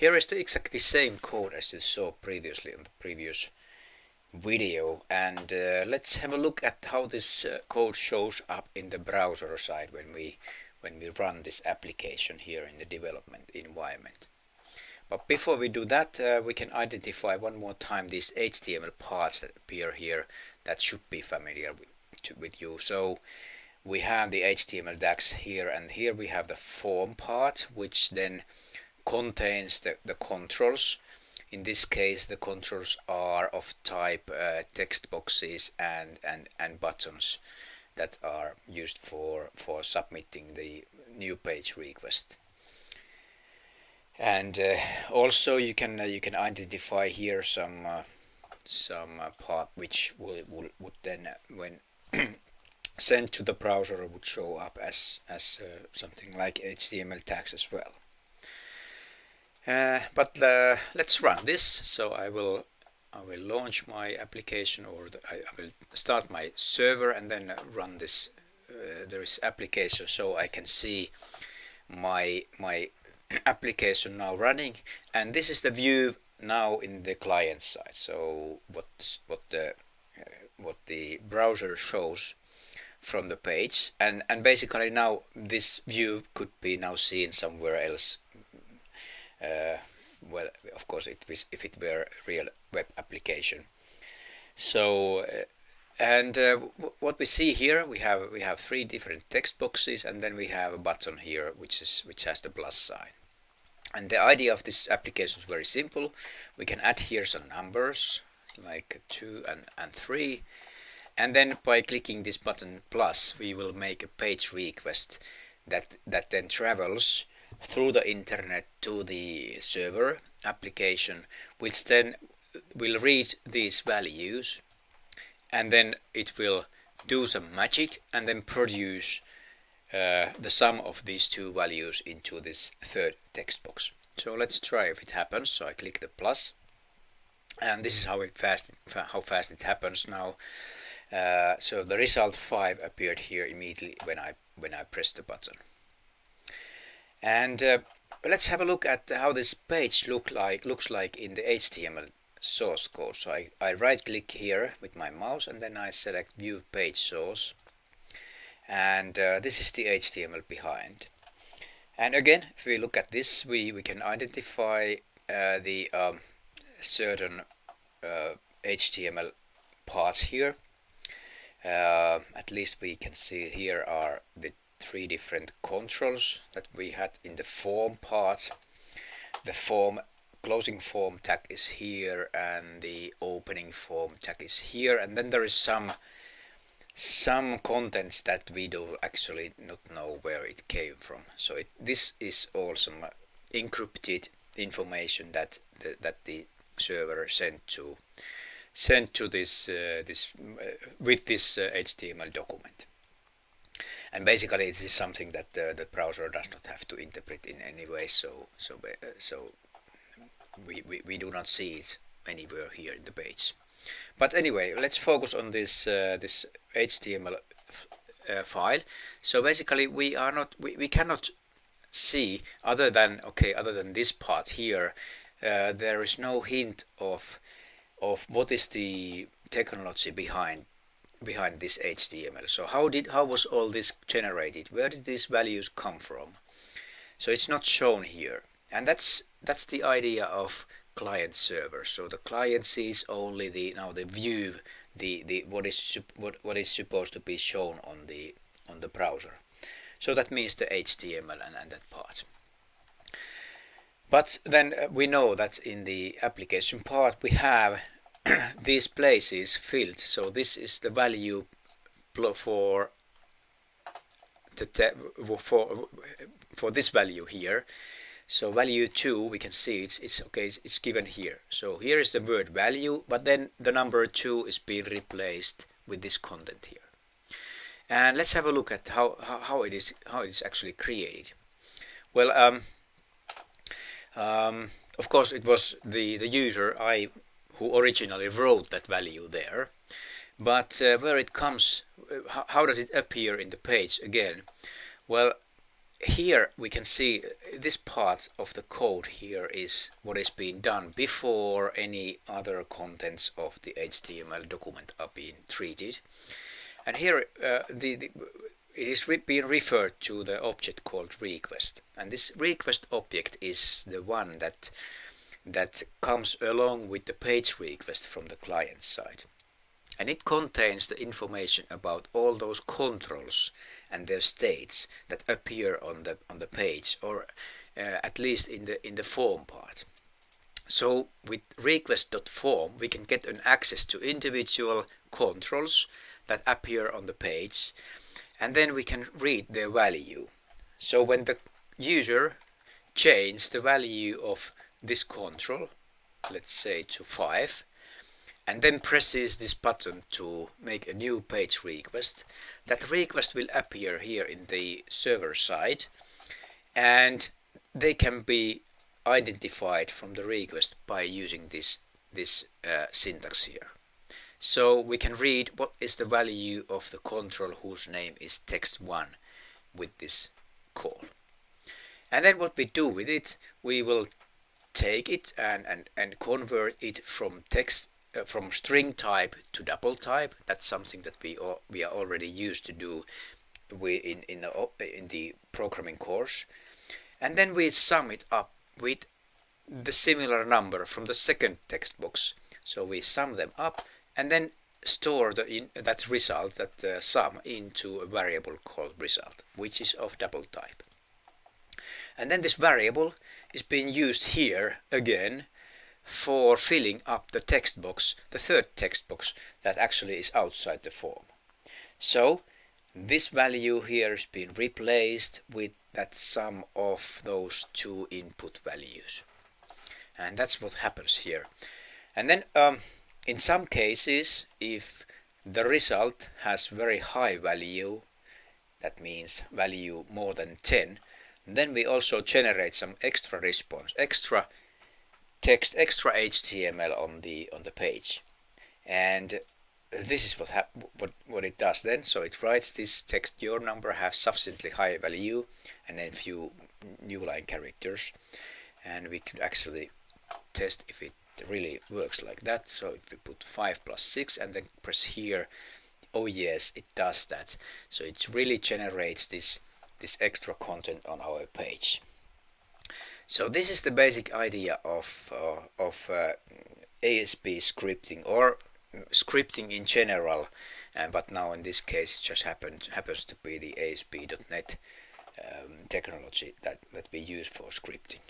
Here is the exactly same code as you saw previously on the previous video, and let's have a look at how this code shows up in the browser side when we run this application here in the development environment. But before we do that, we can identify one more time these HTML parts that appear here that should be familiar with you. So we have the HTML tags here, and here we have the form part, which then contains the controls. In this case, the controls are of type text boxes and buttons that are used for submitting the new page request. And also you can identify here some part which would then when sent to the browser would show up as something like HTML tags as well. But let's run this. So I will launch my application, or I will start my server and then run this. There is application, so I can see my application now running, and this is the view now in the client side. So what the browser shows from the page, and basically now this view could be now seen somewhere else. Well, of course, if it were a real web application. So what we see here, we have three different text boxes, and then we have a button here which has the plus sign. And the idea of this application is very simple. We can add here some numbers like 2 and 3, and then by clicking this button plus, we will make a page request that then travels through the internet to the server application, which then will read these values, and then it will do some magic and then produce the sum of these two values into this third text box. So let's try if it happens. So I click the plus, and this is how fast it happens now. So the result 5 appeared here immediately when I pressed the button. And let's have a look at how this page looks like in the HTML source code. So I right click here with my mouse, and then I select view page source, and this is the HTML behind. And again, if we look at this, we can identify the certain HTML parts here. At least we can see here are the three different controls that we had in the form part. The form closing form tag is here, and the opening form tag is here, and then there is some contents that we do actually not know where it came from. So this is all some encrypted information that the server sent to this with this HTML document. And basically, it is something that the browser does not have to interpret in any way. So we do not see it anywhere here in the page. But anyway, let's focus on this this HTML file. So basically, we cannot see other than this part here. There is no hint of what is the technology behind this HTML. So how was all this generated? Where did these values come from? So it's not shown here, and that's the idea of client server. So the client sees only the view, what is supposed to be shown on the browser. So that means the HTML and that part. But then we know that in the application part we have these places filled. So this is the value for this value here. So value 2, we can see it's given here. So here is the word value, but then the number 2 is being replaced with this content here. And let's have a look at how it is actually created. Well, of course it was the user who originally wrote that value there, but where it comes, how does it appear in the page again? Well, here we can see this part of the code here is what is being done before any other contents of the HTML document are being treated. And here it is being referred to the object called request. And this request object is the one that comes along with the page request from the client side. And it contains the information about all those controls and their states that appear on the page, or at least in the form part. So with request.form we can get an access to individual controls that appear on the page, and then we can read their value. So when the user changes the value of this control, let's say to 5, and then presses this button to make a new page request, that request will appear here in the server side, and they can be identified from the request by using this syntax here. So we can read what is the value of the control whose name is text1 with this call. And then what we do with it, we will take it and convert it from text from string type to double type. That's something that we are already used to do in the programming course. And then we sum it up with the similar number from the second text box. So we sum them up and then store that result, that sum, into a variable called result, which is of double type. And then this variable is being used here again for filling up the text box, the third text box that actually is outside the form. So this value here is being replaced with that sum of those two input values. And that's what happens here. And then in some cases, if the result has very high value, that means value more than 10, then we also generate some extra response, extra text, extra HTML on the page. And this is what it does then. So it writes this text: your number has sufficiently high value, and then a few new line characters. And we could actually test if it really works like that. So if we put 5 plus 6 and then press here, oh yes, it does that. So it really generates this extra content on our page. So this is the basic idea of ASP scripting, or scripting in general, but now in this case it just happens to be the ASP.NET technology that we use for scripting.